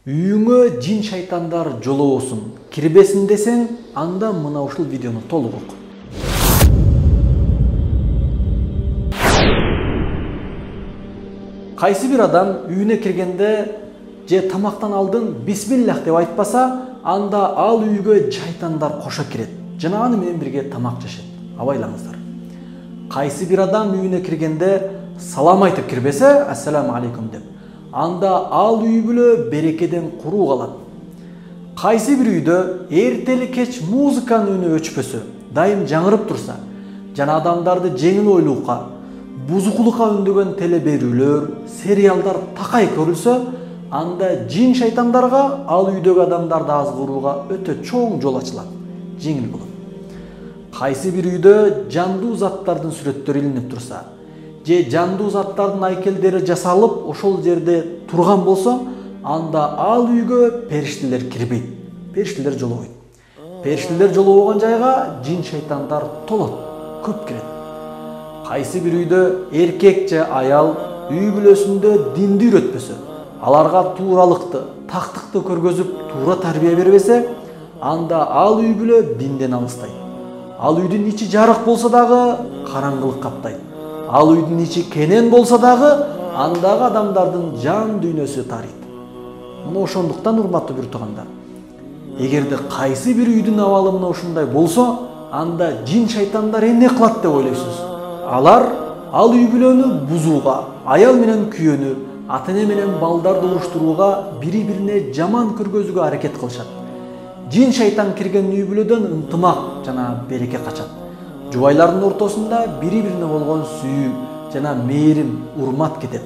Үйүңө жин шайтандар жолобосун кирбесин десең, анда мына ушул видеону толук ук. Кайсы бир адам үйүнө киргенде же тамактан алдын бисмиллах деп айтпаса, анда ал үйгө шайтандар кошо кирет жана аны менен бирге тамак жешет. Абайлаңыздар. Кайсы бир адам үйүнө киргенде салам айтып кирбесе, ассаламу алейкум деп, анда ал үй бүлө берекеден куруу калат. Кайсы бир үйдө эртели кеч музыканын үнү өчпөсө, дайым жаңырып турса, жана адамдарды жеңил ойлуулукка, бузукулукка үндөгөн теле берүүлөр, сериалдар такай көрүлсө, анда жин шайтандарга ал үйдөгү адамдарды азгырууга өтө чоң жол ачылат, жеңил болот. Кайсы бир үйдө жандуу заттардын сүрөттөрү илинип турса, же жандуу заттардын айкелдери жасалып ошол жерде турган болсо, анда ал үйгө периштелер кирбейт, периштелер жолобойт. Периштелер жолобогон жайга жин шайтандар толот, көп кирет. Кайсы бир үйдө эркек же аял үй бүлөсүндө динди үйрөтпөсө, аларга тууралыкты, тактыкты көргөзүп туура тарбия бербесе, анда ал үй бүлө динден алыстайт. Ал үйдүн ичи жарык болсо дагы караңгылык каптайт. Ал үйдүн ичи кенен болсо дагы андагы адамдардын жан дүйнөсү тарыйт. Мына ошондуктан урматтуу бир туугандар, эгерде кайсы бир үйдүн абалы мына ушундай болсо, анда жин шайтандар эмне кылат деп ойлойсуз? Алар ал үй бүлөнү бузууга, аял менен күйөөнү, ата-эне менен балдарды уруштурууга, бири-бирине жаман көргөзүүгө аракет кылышат. Жин шайтан кирген үй бүлөдөн ынтымак жана береке качат. Жубайлардын ортосунда бири-бирине болгон сүйүү жана мээрим, урмат кетет.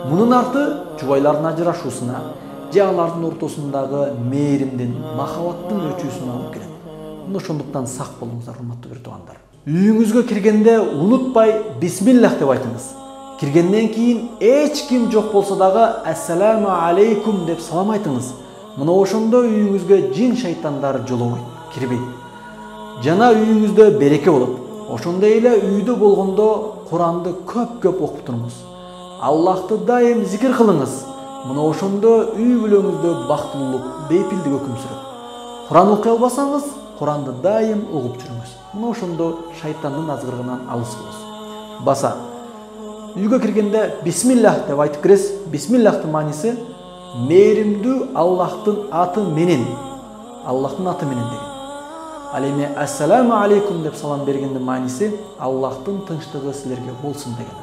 Мунун арты жубайлардын ажырашуусуна же алардын ортосундагы мээримдин, махабаттын өчүүсүнө алып келет. Мына ошондуктан сак болуңуздар, урматтуу бир туугандар. Үйүңүзгө киргенде унутпай бисмиллах деп айтыңыз. Киргенден кийин эч ким жок болсо дагы ассаламу алейкум деп салам айтыңыз. Мына ошондо үйүңүзгө жин шайтандар жолобойт, кирбейт. Жана үйүңүздө береке болот. Ошондой эле үйдө болгондо Куранды көп окуп туруңуз. Аллахты дайым зикир кылыңыз. Мына ошондо үй бүлөңүздө бактылуулук, бейпилдик өкүм сүрөт. Куран окуй албасаңыз, Куранды дайым угуп жүрүңүз. Мына ошондо шайтандын азгырыгынан алыс болосуз. Баса, үйгө киргенде бисмиллах деп айтып киресиз. Бисмиллахтын мааниси мээримдүү Аллахтын аты менен, Аллахтын аты менен деген. Ал эми ассаламу алейкум деп салам бергендин мааниси Аллахтын тынчтыгы силерге болсун деген.